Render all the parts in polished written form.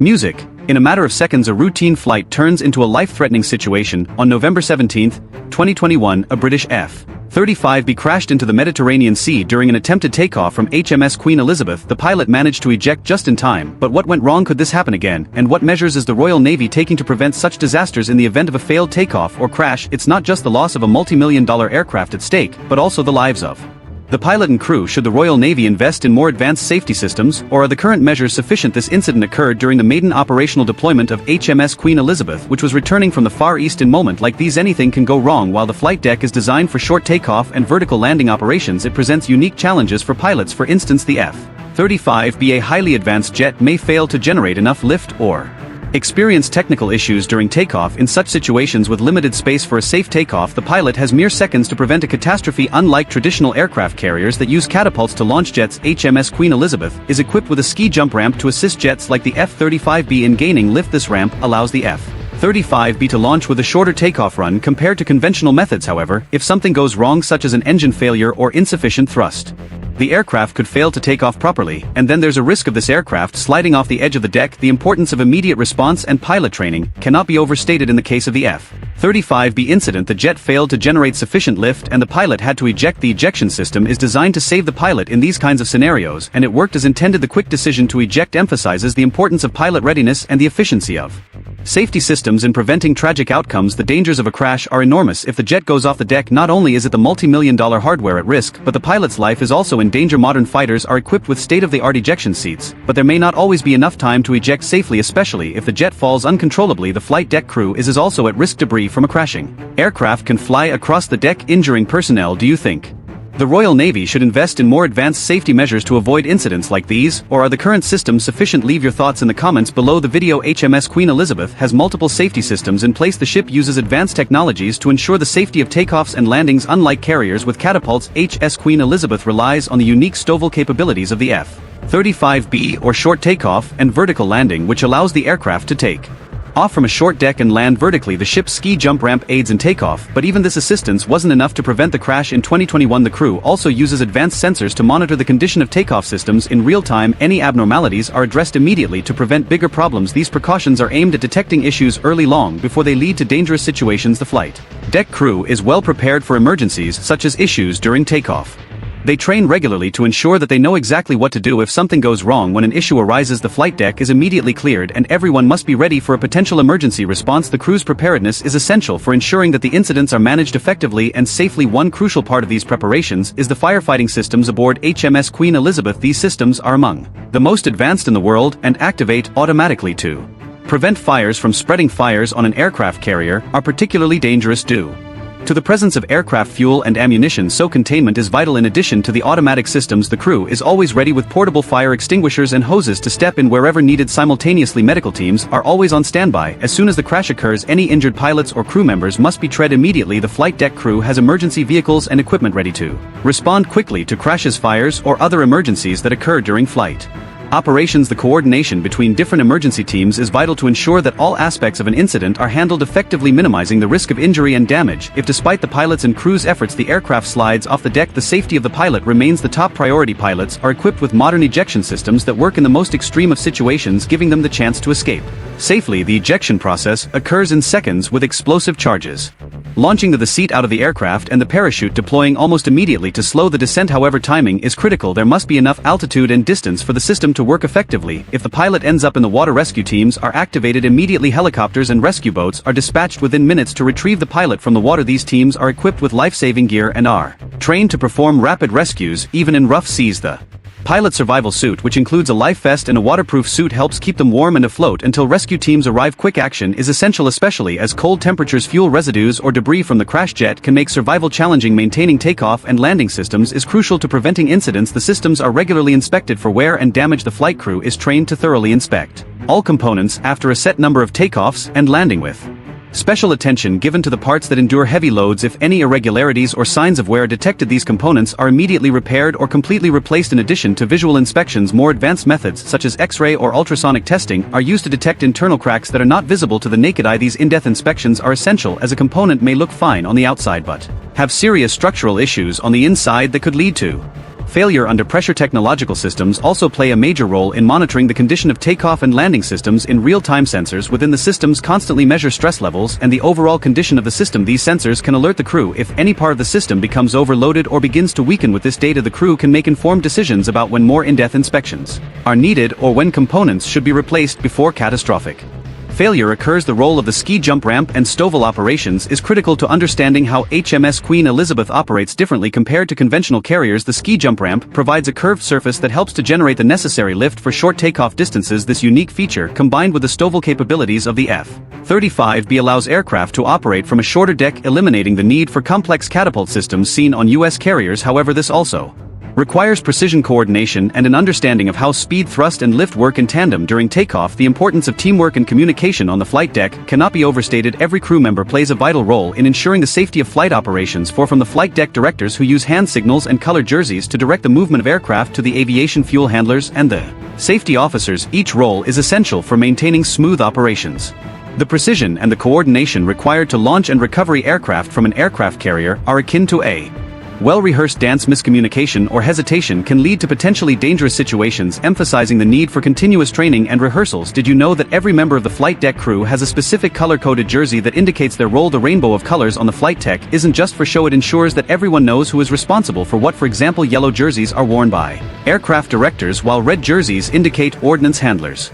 Music. In a matter of seconds, a routine flight turns into a life-threatening situation. On November 17, 2021, a British F-35B crashed into the Mediterranean Sea during an attempted takeoff from HMS Queen Elizabeth. The pilot managed to eject just in time, but what went wrong? Could this happen again? And what measures is the Royal Navy taking to prevent such disasters in the event of a failed takeoff or crash? It's not just the loss of a multi-million-dollar aircraft at stake, but also the lives of the pilot and crew. Should the Royal Navy invest in more advanced safety systems, or are the current measures sufficient? This incident occurred during the maiden operational deployment of HMS Queen Elizabeth, which was returning from the Far East. In moment like these, anything can go wrong. While the flight deck is designed for short takeoff and vertical landing operations, it presents unique challenges for pilots. For instance, the F-35B, a highly advanced jet, may fail to generate enough lift or experience technical issues during takeoff. In such situations, with limited space for a safe takeoff, the pilot has mere seconds to prevent a catastrophe. Unlike traditional aircraft carriers that use catapults to launch jets, HMS Queen Elizabeth is equipped with a ski jump ramp to assist jets like the F-35B in gaining lift. This ramp allows the F-35B to launch with a shorter takeoff run compared to conventional methods. However, if something goes wrong, such as an engine failure or insufficient thrust, the aircraft could fail to take off properly, and then there's a risk of this aircraft sliding off the edge of the deck. The importance of immediate response and pilot training cannot be overstated. In the case of the F-35B incident, the jet failed to generate sufficient lift and the pilot had to eject. The ejection system is designed to save the pilot in these kinds of scenarios, and it worked as intended. The quick decision to eject emphasizes the importance of pilot readiness and the efficiency of safety systems in preventing tragic outcomes. The dangers of a crash are enormous. If the jet goes off the deck, not only is it the multi-million-dollar hardware at risk, but the pilot's life is also in danger. Modern fighters are equipped with state-of-the-art ejection seats, but there may not always be enough time to eject safely, especially if the jet falls uncontrollably. The flight deck crew is also at risk. Debris from a crashing aircraft can fly across the deck, injuring personnel. Do you think the Royal Navy should invest in more advanced safety measures to avoid incidents like these, or are the current systems sufficient? Leave your thoughts in the comments below the video. HMS Queen Elizabeth has multiple safety systems in place. The ship uses advanced technologies to ensure the safety of takeoffs and landings. Unlike carriers with catapults, HMS Queen Elizabeth relies on the unique STOVL capabilities of the F-35B, or short takeoff and vertical landing, which allows the aircraft to take off from a short deck and land vertically. The ship's ski jump ramp aids in takeoff, but even this assistance wasn't enough to prevent the crash. In 2021, the crew also uses advanced sensors to monitor the condition of takeoff systems in real time. Any abnormalities are addressed immediately to prevent bigger problems. These precautions are aimed at detecting issues early, long before they lead to dangerous situations. The flight deck crew is well prepared for emergencies such as issues during takeoff. They train regularly to ensure that they know exactly what to do if something goes wrong. When an issue arises, the flight deck is immediately cleared and everyone must be ready for a potential emergency response. The crew's preparedness is essential for ensuring that the incidents are managed effectively and safely. One crucial part of these preparations is the firefighting systems aboard HMS Queen Elizabeth. These systems are among the most advanced in the world and activate automatically to prevent fires from spreading. Fires on an aircraft carrier are particularly dangerous due to the presence of aircraft fuel and ammunition, so containment is vital. In addition to the automatic systems, the crew is always ready with portable fire extinguishers and hoses to step in wherever needed. Simultaneously, medical teams are always on standby. As soon as the crash occurs, any injured pilots or crew members must be treated immediately. The flight deck crew has emergency vehicles and equipment ready to respond quickly to crashes, fires, or other emergencies that occur during flight operations. The coordination between different emergency teams is vital to ensure that all aspects of an incident are handled effectively, minimizing the risk of injury and damage. If despite the pilot's and crew's efforts the aircraft slides off the deck, the safety of the pilot remains the top priority. Pilots are equipped with modern ejection systems that work in the most extreme of situations, giving them the chance to escape safely. The ejection process occurs in seconds, with explosive charges launching the seat out of the aircraft and the parachute deploying almost immediately to slow the descent. However, timing is critical. There must be enough altitude and distance for the system to work effectively. If the pilot ends up in the water, rescue teams are activated immediately. Helicopters and rescue boats are dispatched within minutes to retrieve the pilot from the water. These teams are equipped with life-saving gear and are trained to perform rapid rescues even in rough seas. The pilot survival suit, which includes a life vest and a waterproof suit, helps keep them warm and afloat until rescue teams arrive. Quick action is essential, especially as cold temperatures, fuel residues, or debris from the crash jet can make survival challenging. Maintaining takeoff and landing systems is crucial to preventing incidents. The systems are regularly inspected for wear and damage. The flight crew is trained to thoroughly inspect all components after a set number of takeoffs and landing, with special attention given to the parts that endure heavy loads. If any irregularities or signs of wear are detected, these components are immediately repaired or completely replaced. In addition to visual inspections, more advanced methods such as X-ray or ultrasonic testing are used to detect internal cracks that are not visible to the naked eye. These in-depth inspections are essential, as a component may look fine on the outside but have serious structural issues on the inside that could lead to Failure under pressure technological systems also play a major role in monitoring the condition of takeoff and landing systems in real-time. Sensors within the systems constantly measure stress levels and the overall condition of the system. These sensors can alert the crew if any part of the system becomes overloaded or begins to weaken. With this data, the crew can make informed decisions about when more in-depth inspections are needed or when components should be replaced before catastrophic failure occurs. The role of the ski jump ramp and STOVL operations is critical to understanding how HMS Queen Elizabeth operates differently compared to conventional carriers. The ski jump ramp provides a curved surface that helps to generate the necessary lift for short takeoff distances. This unique feature, combined with the STOVL capabilities of the F-35B, allows aircraft to operate from a shorter deck, eliminating the need for complex catapult systems seen on U.S. carriers. However, this also requires precision coordination and an understanding of how speed, thrust and lift work in tandem during takeoff. The importance of teamwork and communication on the flight deck cannot be overstated. Every crew member plays a vital role in ensuring the safety of flight operations, from the flight deck directors who use hand signals and colored jerseys to direct the movement of aircraft to the aviation fuel handlers and the safety officers. Each role is essential for maintaining smooth operations. The precision and the coordination required to launch and recovery aircraft from an aircraft carrier are akin to a well-rehearsed dance. Miscommunication or hesitation can lead to potentially dangerous situations, emphasizing the need for continuous training and rehearsals. Did you know that every member of the flight deck crew has a specific color-coded jersey that indicates their role? The rainbow of colors on the flight deck isn't just for show, it ensures that everyone knows who is responsible for what. For example, yellow jerseys are worn by aircraft directors, while red jerseys indicate ordnance handlers.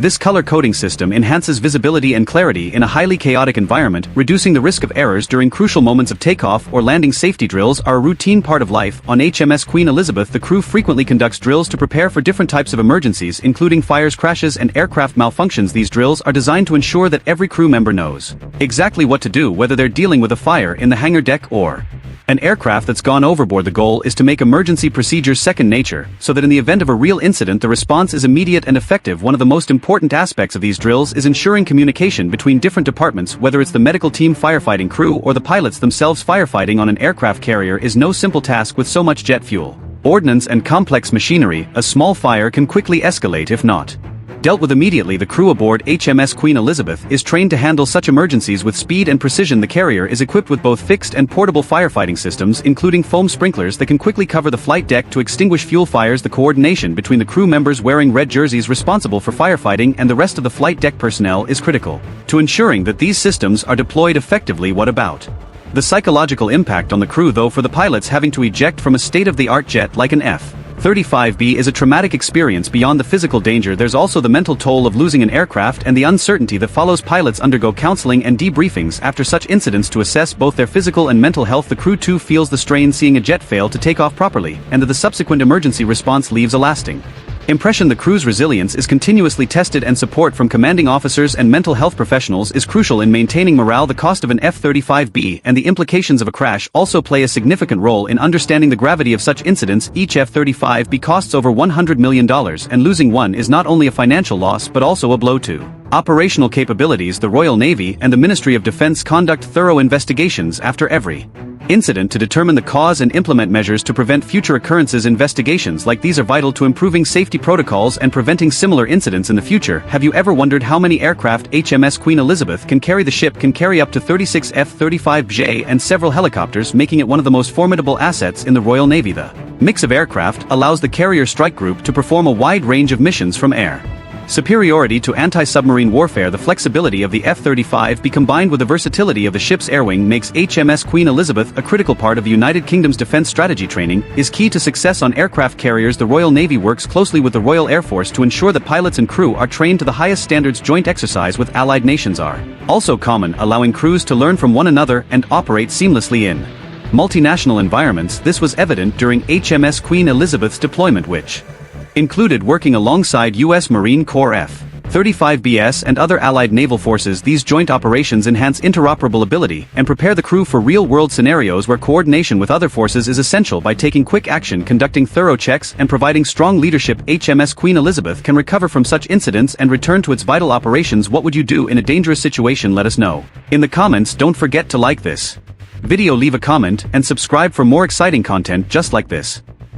This color coding system enhances visibility and clarity in a highly chaotic environment, reducing the risk of errors during crucial moments of takeoff or landing. Safety drills are a routine part of life on HMS Queen Elizabeth. The crew frequently conducts drills to prepare for different types of emergencies, including fires, crashes, and aircraft malfunctions. These drills are designed to ensure that every crew member knows exactly what to do, whether they're dealing with a fire in the hangar deck or an aircraft that's gone overboard. The goal is to make emergency procedures second nature, so that in the event of a real incident, the response is immediate and effective. One of the most important aspects of these drills is ensuring communication between different departments, whether it's the medical team, firefighting crew, or the pilots themselves. Firefighting on an aircraft carrier is no simple task. With so much jet fuel, ordnance, and complex machinery, a small fire can quickly escalate if not dealt with immediately. The crew aboard HMS Queen Elizabeth is trained to handle such emergencies with speed and precision. The carrier is equipped with both fixed and portable firefighting systems, including foam sprinklers that can quickly cover the flight deck to extinguish fuel fires. The coordination between the crew members wearing red jerseys responsible for firefighting and the rest of the flight deck personnel is critical to ensuring that these systems are deployed effectively. What about the psychological impact on the crew, though? For the pilots, having to eject from a state-of-the-art jet like an F-35B is a traumatic experience. Beyond the physical danger, there's also the mental toll of losing an aircraft and the uncertainty that follows. Pilots undergo counseling and debriefings after such incidents to assess both their physical and mental health. The crew too feels the strain seeing a jet fail to take off properly, and that the subsequent emergency response leaves a lasting impression. The crew's resilience is continuously tested, and support from commanding officers and mental health professionals is crucial in maintaining morale. The cost of an F-35B and the implications of a crash also play a significant role in understanding the gravity of such incidents. Each F-35B costs over $100 million, and losing one is not only a financial loss but also a blow to operational capabilities. The Royal Navy and the Ministry of Defense conduct thorough investigations after every incident to determine the cause and implement measures to prevent future occurrences. Investigations like these are vital to improving safety protocols and preventing similar incidents in the future. Have you ever wondered how many aircraft HMS Queen Elizabeth can carry? The ship can carry up to 36 F-35B and several helicopters, making it one of the most formidable assets in the Royal Navy. The mix of aircraft allows the carrier strike group to perform a wide range of missions, from air superiority to anti-submarine warfare. The flexibility of the F-35B combined with the versatility of the ship's air wing makes HMS Queen Elizabeth a critical part of the United Kingdom's defense strategy. Training is key to success on aircraft carriers. The Royal Navy works closely with the Royal Air Force to ensure that pilots and crew are trained to the highest standards. Joint exercise with allied nations are also common, allowing crews to learn from one another and operate seamlessly in multinational environments. This was evident during HMS Queen Elizabeth's deployment, which included working alongside U.S. Marine Corps F-35Bs and other allied naval forces. These joint operations enhance interoperable ability and prepare the crew for real-world scenarios where coordination with other forces is essential. By taking quick action, conducting thorough checks, and providing strong leadership, HMS Queen Elizabeth can recover from such incidents and return to its vital operations. What would you do in a dangerous situation? Let us know in the comments. Don't forget to like this video, leave a comment, and subscribe for more exciting content just like this.